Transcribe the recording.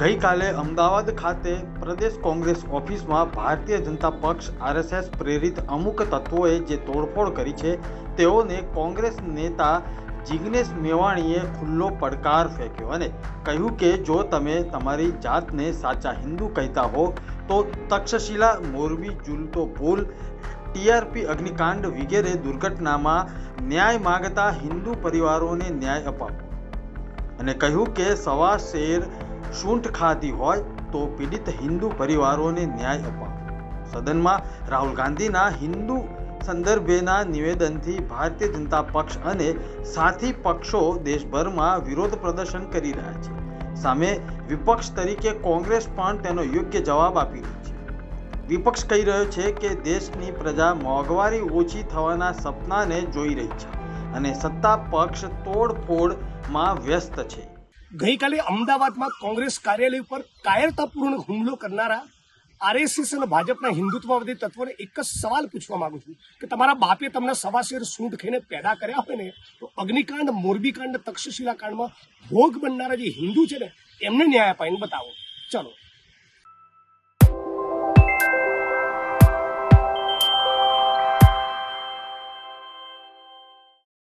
ગઈકાલે અમદાવાદ ખાતે પ્રદેશ કોંગ્રેસ ઓફિસમાં ભારતીય જનતા પક્ષ આરએસએસ પ્રેરિત અમુક તત્વોએ જે તોડફોડ કરી છે તેઓને કોંગ્રેસ નેતા જિગ્નેશ મેવાણીએ ખુલ્લો પડકાર ફેંક્યો અને કહ્યું કે જો તમે તમારી જાતને સાચા હિન્દુ કહેતા હો તો તક્ષશિલા, મોરબી ઝૂલતો પુલ, ટીઆરપી અગ્નિકાંડ વગેરે દુર્ઘટનામાં ન્યાય માંગતા હિન્દુ પરિવારોને ન્યાય અપાવો અને કહ્યું કે સવા શેર સૂંઠ ખાધી હોય તો પીડિત હિન્દુ પરિવારોને ન્યાય અપાવો। સદનમાં રાહુલ ગાંધીના હિન્દુ સંદર્ભેના નિવેદનથી ભારતીય જનતા પક્ષ અને સાથી પક્ષો દેશભરમાં વિરોધ પ્રદર્શન કરી રહ્યા છે। સામે વિપક્ષ તરીકે કોંગ્રેસ પણ તેનો યોગ્ય જવાબ આપી રહી છે। વિપક્ષ કહી રહ્યો છે કે દેશની પ્રજા મોંઘવારી ઓછી થવાના સપનાને જોઈ રહી છે અને સત્તા પક્ષ તોડફોડમાં વ્યસ્ત છે। ગઈકાલે અમદાવાદમાં કોંગ્રેસ કાર્યાલય પર કાયરતાપૂર્ણ હુમલો કરનારા આરએસએસ અને ભાજપના હિન્દુત્વવાદી તત્વોને એક જ સવાલ પૂછવા માંગુ છું કે તમારા બાપે તમને સવા શેર સૂંઠ ખાઈને પેદા કર્યા હોય ને તો અગ્નિકાંડ, મોરબી કાંડ, તક્ષશિલા કાંડમાં ભોગ બનનારા જે હિન્દુ છે ને એમને ન્યાય અપાઈને બતાવો। ચલો।